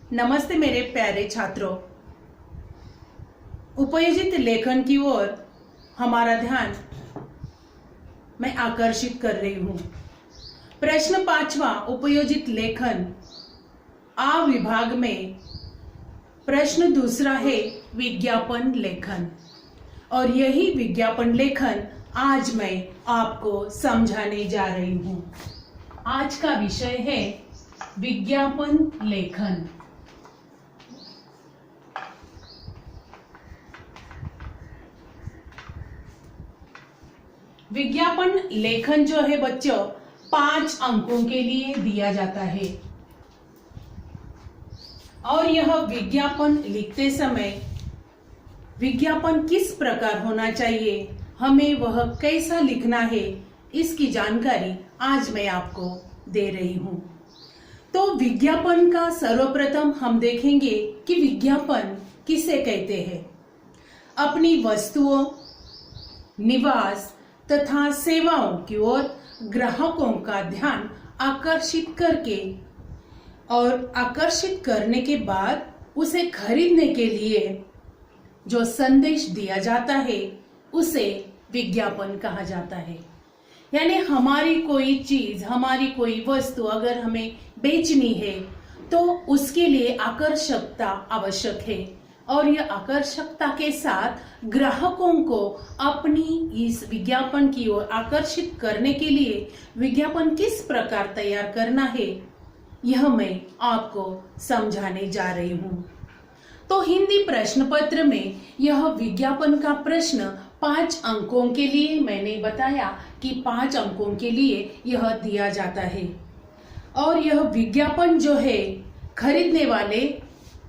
नमस्ते मेरे प्यारे छात्रों। उपयोजित लेखन की ओर हमारा ध्यान मैं आकर्षित कर रही हूँ। प्रश्न 5वां उपयोजित लेखन आ विभाग में प्रश्न दूसरा है विज्ञापन लेखन, और यही विज्ञापन लेखन आज मैं आपको समझाने जा रही हूँ। आज का विषय है विज्ञापन लेखन। विज्ञापन लेखन जो है बच्चों 5 अंकों के लिए दिया जाता है, और यह विज्ञापन लिखते समय विज्ञापन किस प्रकार होना चाहिए, हमें वह कैसा लिखना है, इसकी जानकारी आज मैं आपको दे रही हूं। तो विज्ञापन का सर्वप्रथम हम देखेंगे कि विज्ञापन किसे कहते हैं। अपनी वस्तुओं, निवास तथा सेवाओं की ओर ग्राहकों का ध्यान आकर्षित करके और आकर्षित करने के बाद उसे खरीदने के लिए जो संदेश दिया जाता है उसे विज्ञापन कहा जाता है। यानी हमारी कोई चीज, हमारी कोई वस्तु अगर हमें बेचनी है तो उसके लिए आकर्षकता आवश्यक है, और यह आकर्षकता के साथ ग्राहकों को अपनी इस विज्ञापन की ओर आकर्षित करने के लिए विज्ञापन किस प्रकार तैयार करना है, यह मैं आपको समझाने जा रही हूँ। तो हिंदी प्रश्न पत्र में यह विज्ञापन का प्रश्न 5 अंकों के लिए मैंने बताया कि 5 अंकों के लिए यह दिया जाता है, और यह विज्ञापन जो है खरीदने वाले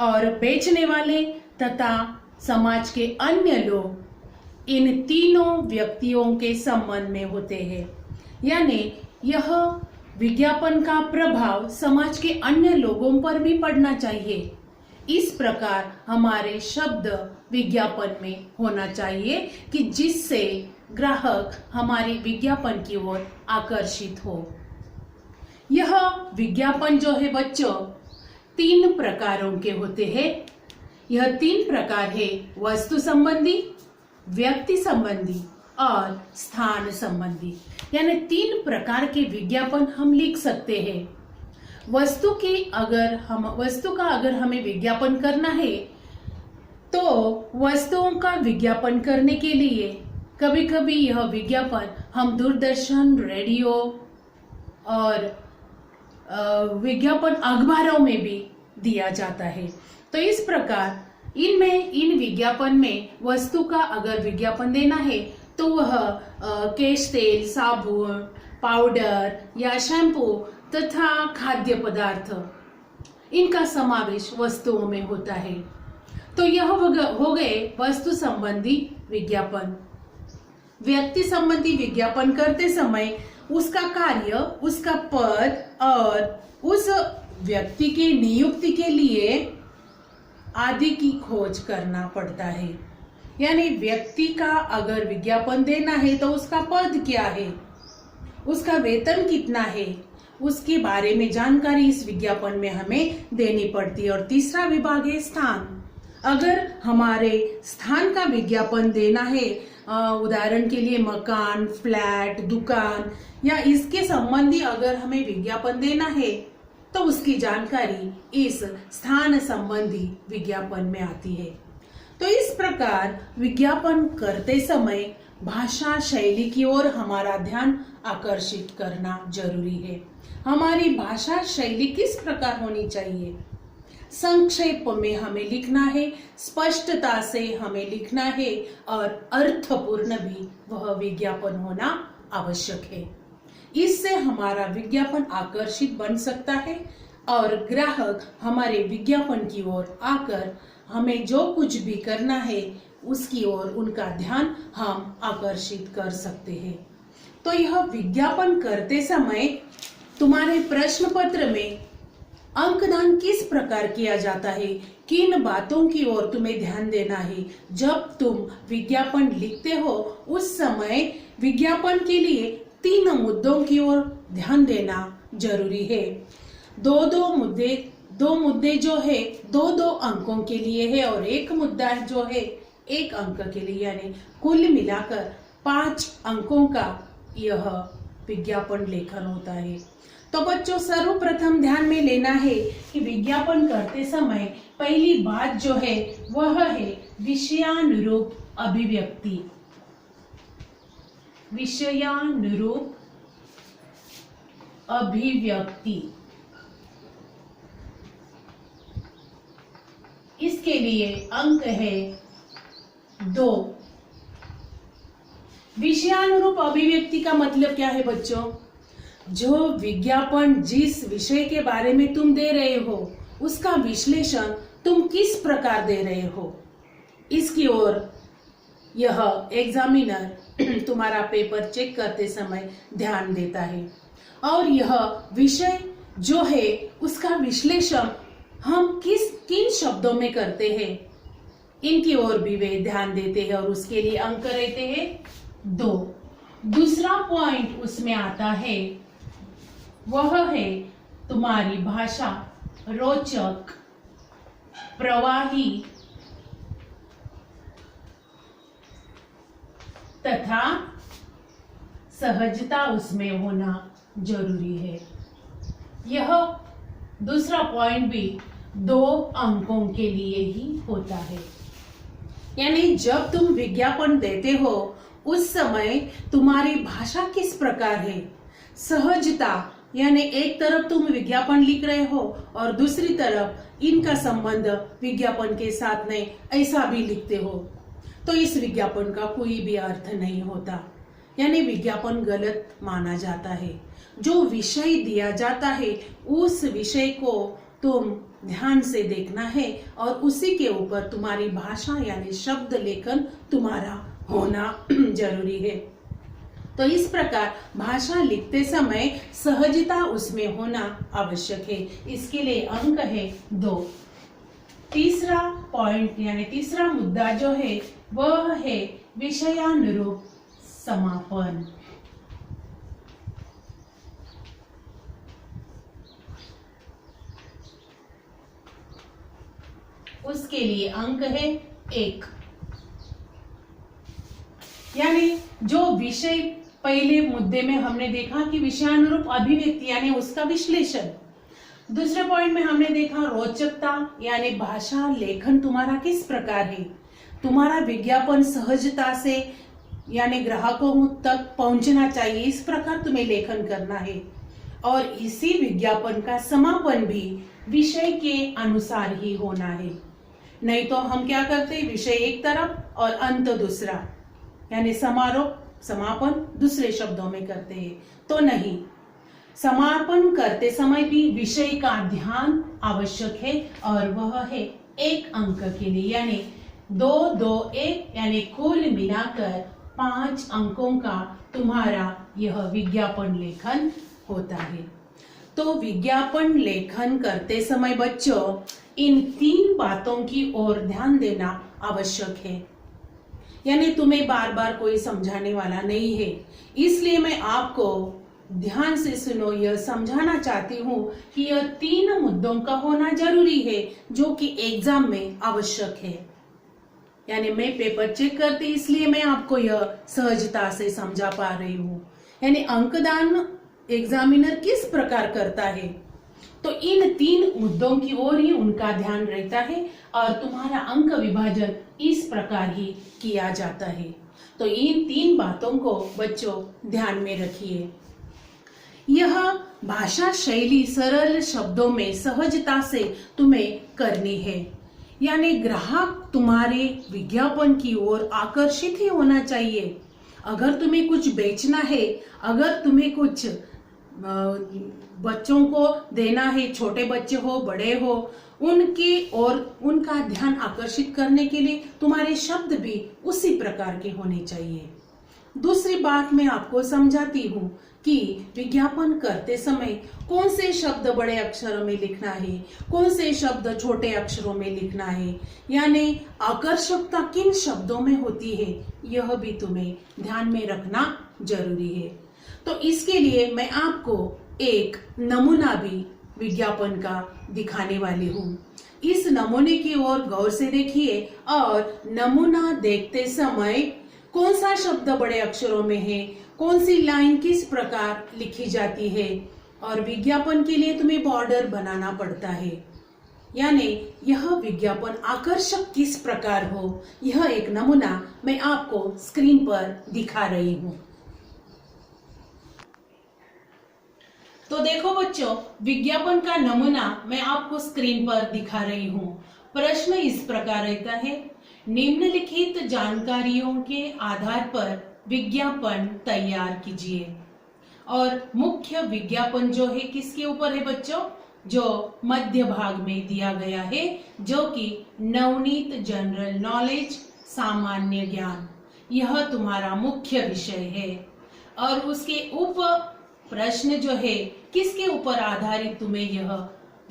और बेचने वाले तथा समाज के अन्य लोग, इन तीनों व्यक्तियों के संबंध में होते हैं। यानी यह विज्ञापन का प्रभाव समाज के अन्य लोगों पर भी पड़ना चाहिए। इस प्रकार हमारे शब्द विज्ञापन में होना चाहिए कि जिससे ग्राहक हमारी विज्ञापन की ओर आकर्षित हो। यह विज्ञापन जो है बच्चों 3 प्रकारों के होते हैं। यह 3 प्रकार है: वस्तु संबंधी, व्यक्ति संबंधी और स्थान संबंधी। यानी 3 प्रकार के विज्ञापन हम लिख सकते हैं। वस्तु का अगर हमें विज्ञापन करना है तो वस्तुओं का विज्ञापन करने के लिए कभी कभी यह विज्ञापन हम दूरदर्शन, रेडियो और विज्ञापन अखबारों में भी दिया जाता है। तो इस प्रकार इन विज्ञापन में वस्तु का अगर विज्ञापन देना है तो वह केश तेल, साबुन, पाउडर या शैम्पू तथा खाद्य पदार्थ, इनका समावेश वस्तुओं में होता है। तो यह हो गए वस्तु संबंधी विज्ञापन। व्यक्ति संबंधी विज्ञापन करते समय उसका कार्य, उसका पद और उस व्यक्ति के नियुक्ति के लिए आदि की खोज करना पड़ता है। यानी व्यक्ति का अगर विज्ञापन देना है तो उसका पद क्या है, उसका वेतन कितना है, उसके बारे में जानकारी इस विज्ञापन में हमें देनी पड़ती है। और तीसरा विभाग है स्थान। अगर हमारे स्थान का विज्ञापन देना है, उदाहरण के लिए मकान, फ्लैट, दुकान या इसके संबंधी अगर हमें विज्ञापन देना है तो उसकी जानकारी इस स्थान संबंधी विज्ञापन में आती है। तो इस प्रकार विज्ञापन करते समय भाषा शैली की ओर हमारा ध्यान आकर्षित करना जरूरी है। हमारी भाषा शैली किस प्रकार होनी चाहिए? संक्षेप में हमें लिखना है, स्पष्टता से हमें लिखना है और अर्थपूर्ण भी वह विज्ञापन होना आवश्यक है। इससे हमारा विज्ञापन आकर्षित बन सकता है और ग्राहक हमारे विज्ञापन की ओर आकर हमें जो कुछ भी करना है उसकी ओर उनका ध्यान हम आकर्षित कर सकते हैं। तो यह विज्ञापन करते समय तुम्हारे प्रश्न पत्र में अंकदान किस प्रकार किया जाता है, किन बातों की ओर तुम्हें ध्यान देना है। जब तुम विज्ञापन लिखते हो उस समय विज्ञापन के लिए 3 मुद्दों की ओर ध्यान देना जरूरी है। 2 मुद्दे दो मुद्दे जो है दो दो अंकों के लिए है और एक मुद्दा जो है एक अंक के लिए, यानी कुल मिलाकर 5 अंकों का यह विज्ञापन लेखन होता है। तो बच्चों, सर्वप्रथम ध्यान में लेना है कि विज्ञापन करते समय पहली बात जो है वह है विषयानुरूप अभिव्यक्ति। विषयानुरूप अभिव्यक्ति, इसके लिए अंक है 2। विषयानुरूप अभिव्यक्ति का मतलब क्या है बच्चों? जो विज्ञापन जिस विषय के बारे में तुम दे रहे हो उसका विश्लेषण तुम किस प्रकार दे रहे हो, इसकी ओर यह एग्जामिनर तुम्हारा पेपर चेक करते समय ध्यान देता है। और यह विषय जो है उसका विश्लेषण हम किन शब्दों में करते हैं, इनकी ओर भी वे ध्यान देते हैं और उसके लिए अंक रहते हैं 2। दूसरा पॉइंट उसमें आता है वह है तुम्हारी भाषा रोचक, प्रवाही तथा सहजता उसमें होना जरूरी है। यह दूसरा पॉइंट भी 2 अंकों के लिए ही होता है। यानी जब तुम विज्ञापन देते हो उस समय तुम्हारी भाषा किस प्रकार है, सहजता, यानी एक तरफ तुम विज्ञापन लिख रहे हो और दूसरी तरफ इनका संबंध विज्ञापन के साथ नहीं, ऐसा भी लिखते हो, तो इस विज्ञापन का कोई भी अर्थ नहीं होता, यानी विज्ञापन गलत माना जाता है। जो विषय दिया जाता है उस विषय को तुम ध्यान से देखना है और उसी के ऊपर तुम्हारी भाषा यानी शब्द लेखन तुम्हारा होना जरूरी है। तो इस प्रकार भाषा लिखते समय सहजता उसमें होना आवश्यक है, इसके लिए अंक है 2। तीसरा पॉइंट यानी तीसरा मुद्दा जो है वह है विषयानुरूप समापन। उसके लिए अंक है 1। यानी जो विषय पहले मुद्दे में हमने देखा कि विषयानुरूप अभिव्यक्ति यानी उसका विश्लेषण, दूसरे पॉइंट में हमने देखा रोचकता यानी भाषा लेखन तुम्हारा किस प्रकार है, तुम्हारा विज्ञापन सहजता से यानी ग्राहकों तक पहुंचना चाहिए, इस प्रकार तुम्हें लेखन करना है। और इसी विज्ञापन का समापन भी विषय के अनुसार ही होना है, नहीं तो हम क्या करते हैं, विषय एक तरफ और अंत दूसरा, यानी समारोह समापन दूसरे शब्दों में करते हैं, तो नहीं। समापन करते समय भी विषय का ध्यान आवश्यक है और वह है 1 अंक के लिए, यानी 2 2 1 यानी कुल मिलाकर 5 अंकों का तुम्हारा यह विज्ञापन लेखन होता है। तो विज्ञापन लेखन करते समय बच्चों इन 3 बातों की ओर ध्यान देना आवश्यक है, यानी तुम्हें बार बार कोई समझाने वाला नहीं है, इसलिए मैं आपको ध्यान से सुनो, यह समझाना चाहती हूँ कि यह 3 मुद्दों का होना जरूरी है जो कि एग्जाम में आवश्यक है। यानी मैं पेपर चेक करती इसलिए मैं आपको यह सहजता से समझा पा रही हूँ। यानी अंकदान एग्जामिनर किस प्रकार करता है, तो इन 3 मुद्दों की ओर ही उनका ध्यान रहता है और तुम्हारा अंक विभाजन इस प्रकार ही किया जाता है। तो इन 3 बातों को बच्चों ध्यान में रखिए। यह भाषा शैली सरल शब्दों में सहजता से तुम्हें करनी है, यानी ग्राहक तुम्हारे विज्ञापन की ओर आकर्षित ही होना चाहिए। अगर तुम्हें कुछ बेचना है, अगर तुम्हें कुछ बच्चों को देना है, छोटे बच्चे हो बड़े हो, उनकी और उनका ध्यान आकर्षित करने के लिए तुम्हारे शब्द भी उसी प्रकार के होने चाहिए। दूसरी बात मैं आपको समझाती हूँ कि विज्ञापन करते समय कौन से शब्द बड़े अक्षरों में लिखना है, कौन से शब्द छोटे अक्षरों में लिखना है, यानी आकर्षकता किन शब्दों में होती है, यह भी तुम्हें ध्यान में रखना जरूरी है। तो इसके लिए मैं आपको एक नमूना भी विज्ञापन का दिखाने वाली हूँ। इस नमूने की ओर गौर से देखिए और नमूना देखते समय कौन सा शब्द बड़े अक्षरों में है, कौन सी लाइन किस प्रकार लिखी जाती है, और विज्ञापन के लिए तुम्हें बॉर्डर बनाना पड़ता है, यानी यह विज्ञापन आकर्षक किस प्रकार हो, यह एक नमूना मैं आपको स्क्रीन पर दिखा रही हूँ। तो देखो बच्चों, विज्ञापन का नमूना मैं आपको स्क्रीन पर दिखा रही हूँ। प्रश्न इस प्रकार रहता है, निम्नलिखित जानकारियों के आधार पर विज्ञापन तैयार कीजिए। और मुख्य विज्ञापन जो है किसके ऊपर है बच्चों, जो मध्य भाग में दिया गया है, जो कि नवनीत जनरल नॉलेज सामान्य ज्ञान, यह तुम्हारा मुख्य विषय है। और उसके ऊपर प्रश्न जो है किसके ऊपर आधारित तुम्हें यह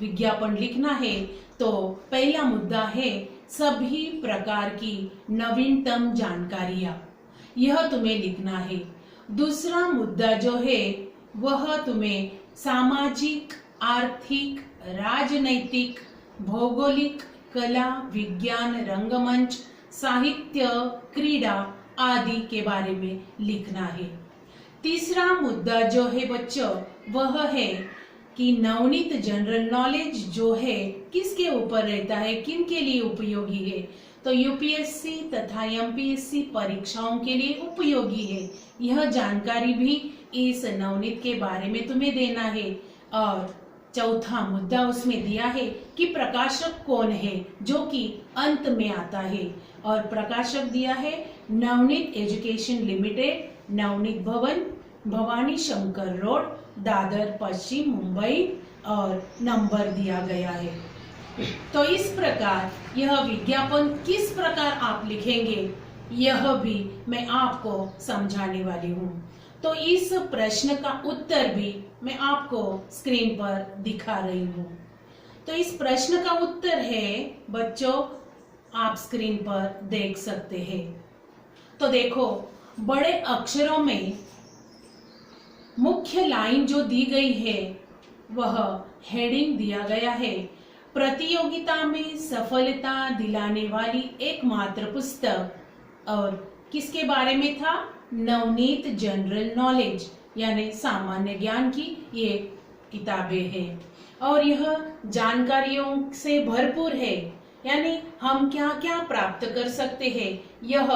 विज्ञापन लिखना है, तो पहला मुद्दा है सभी प्रकार की नवीनतम जानकारियां, यह तुम्हें लिखना है। दूसरा मुद्दा जो है वह तुम्हें सामाजिक, आर्थिक, राजनैतिक, भौगोलिक, कला, विज्ञान, रंगमंच, साहित्य, क्रीड़ा आदि के बारे में लिखना है। तीसरा मुद्दा जो है बच्चों वह है कि नवनीत जनरल नॉलेज जो है किसके ऊपर रहता है, किन के लिए उपयोगी है, तो यूपीएससी तथा एमपीएससी परीक्षाओं के लिए उपयोगी है। यह जानकारी भी इस नवनीत के बारे में तुम्हें देना है। और चौथा मुद्दा उसमें दिया है कि प्रकाशक कौन है, जो कि अंत में आता है। और प्रकाशक दिया है नवनीत एजुकेशन लिमिटेड, नवनीत भवन, भवानी शंकर रोड, दादर पश्चिम मुंबई, और नंबर दिया गया है। तो इस प्रकार यह विज्ञापन किस प्रकार आप लिखेंगे यह भी मैं आपको समझाने वाली हूँ। तो इस प्रश्न का उत्तर भी मैं आपको स्क्रीन पर दिखा रही हूँ। तो इस प्रश्न का उत्तर है बच्चों, आप स्क्रीन पर देख सकते हैं। तो देखो, बड़े अक्षरों में मुख्य लाइन जो दी गई है वह हेडिंग दिया गया है, प्रतियोगिता में सफलता दिलाने वाली एकमात्र पुस्तक, और किसके बारे में था, नवनीत जनरल नॉलेज यानी सामान्य ज्ञान की ये किताबें हैं। और यह जानकारियों से भरपूर है, यानी हम क्या क्या प्राप्त कर सकते हैं। यह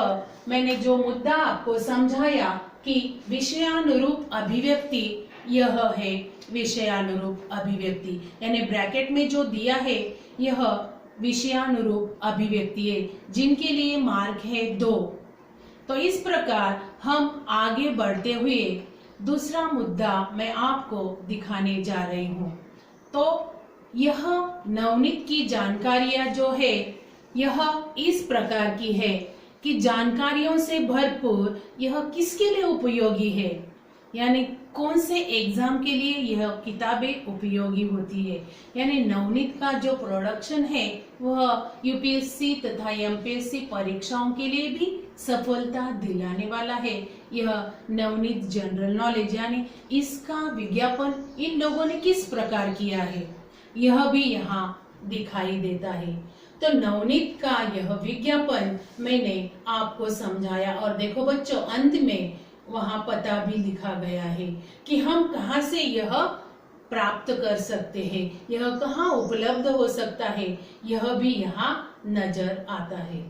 मैंने जो मुद्दा आपको समझाया कि विषयानुरूप अभिव्यक्ति, यह है विषयानुरूप अभिव्यक्ति, यानी ब्रैकेट में जो दिया है यह विषयानुरूप अभिव्यक्ति है, जिनके लिए मार्क है 2। तो इस प्रकार हम आगे बढ़ते हुए दूसरा मुद्दा मैं आपको दिखाने जा रही हूँ। तो यह नवनीत की जानकारियां जो है यह इस प्रकार की है कि जानकारियों से भरपूर यह किसके लिए उपयोगी है, यानी कौन से एग्जाम के लिए यह किताबें उपयोगी होती है। यानी नवनीत का जो प्रोडक्शन है वह यूपीएससी तथा एमपीएससी परीक्षाओं के लिए भी सफलता दिलाने वाला है। यह नवनीत जनरल नॉलेज, यानी इसका विज्ञापन इन लोगों ने किस प्रकार किया है यह भी यहाँ दिखाई देता है। तो नवनीत का यह विज्ञापन मैंने आपको समझाया। और देखो बच्चों, अंत में वहां पता भी लिखा गया है कि हम कहाँ से यह प्राप्त कर सकते हैं, यह कहाँ उपलब्ध हो सकता है, यह भी यहाँ नजर आता है।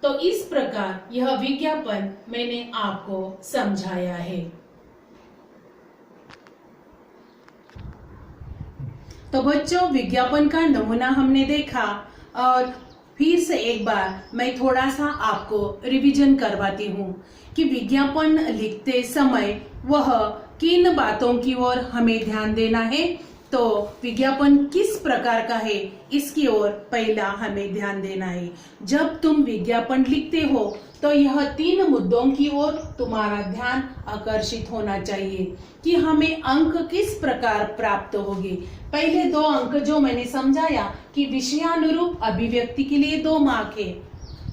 तो इस प्रकार यह विज्ञापन मैंने आपको समझाया है। तो बच्चों, विज्ञापन का नमूना हमने देखा, और फिर से एक बार मैं थोड़ा सा आपको रिवीजन करवाती हूँ कि विज्ञापन लिखते समय वह किन बातों की ओर हमें ध्यान देना है। तो विज्ञापन किस प्रकार का है इसकी ओर पहला हमें ध्यान देना है। जब तुम विज्ञापन लिखते हो तो यह 3 मुद्दों की ओर तुम्हारा ध्यान आकर्षित होना चाहिए कि हमें अंक किस प्रकार प्राप्त होंगे। पहले 2 अंक जो मैंने समझाया कि विषयानुरूप अभिव्यक्ति के लिए 2 मार्क है,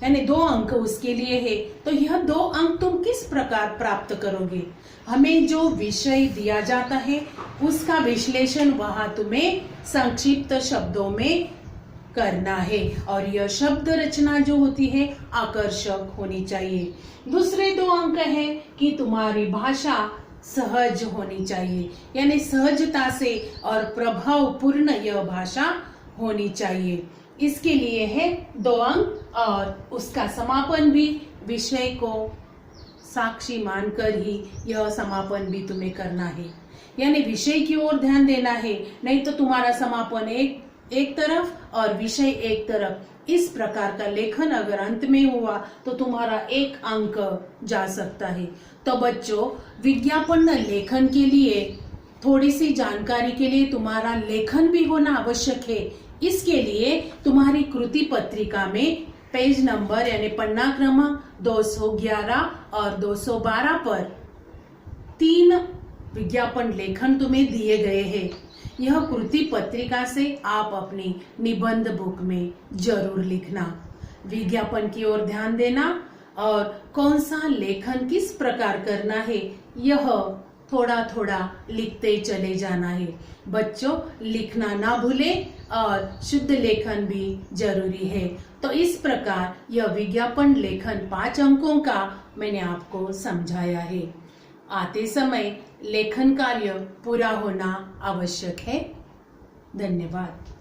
यानी 2 अंक उसके लिए है। तो यह 2 अंक तुम किस प्रकार प्राप्त करोगे? हमें जो विषय दिया जाता है उसका विश्लेषण वहां तुम्हें संक्षिप्त शब्दों में करना है और यह शब्द रचना जो होती है आकर्षक होनी चाहिए। दूसरे 2 अंक है कि तुम्हारी भाषा सहज होनी चाहिए, यानी सहजता से और प्रभावपूर्ण यह भाषा होनी चाहिए। इसके लिए है 2 अंक और उसका समापन भी विषय को साक्षी मानकर ही यह समापन भी तुम्हें करना है, यानी विषय की ओर ध्यान देना है, नहीं तो तुम्हारा समापन एक तरफ और विषय एक तरफ। इस प्रकार का लेखन अगर अंत में हुआ तो तुम्हारा 1 अंक जा सकता है। तो बच्चों, विज्ञापन लेखन के लिए थोड़ी सी जानकारी के लिए तुम्हारा लेखन भी होना आवश्यक है। इसके लिए तुम्हारी कृति पत्रिका में पेज नंबर यानी पन्ना क्रमांक 211 और 212 पर 3 विज्ञापन लेखन तुम्हें दिए गए हैं। यह कृति पत्रिका से आप अपनी निबंध बुक में जरूर लिखना। विज्ञापन की ओर ध्यान देना और कौन सा लेखन किस प्रकार करना है यह थोड़ा थोड़ा लिखते चले जाना है। बच्चों, लिखना ना भूलें और शुद्ध लेखन भी जरूरी है। तो इस प्रकार यह विज्ञापन लेखन 5 अंकों का मैंने आपको समझाया है। आते समय लेखन कार्य पूरा होना आवश्यक है। धन्यवाद।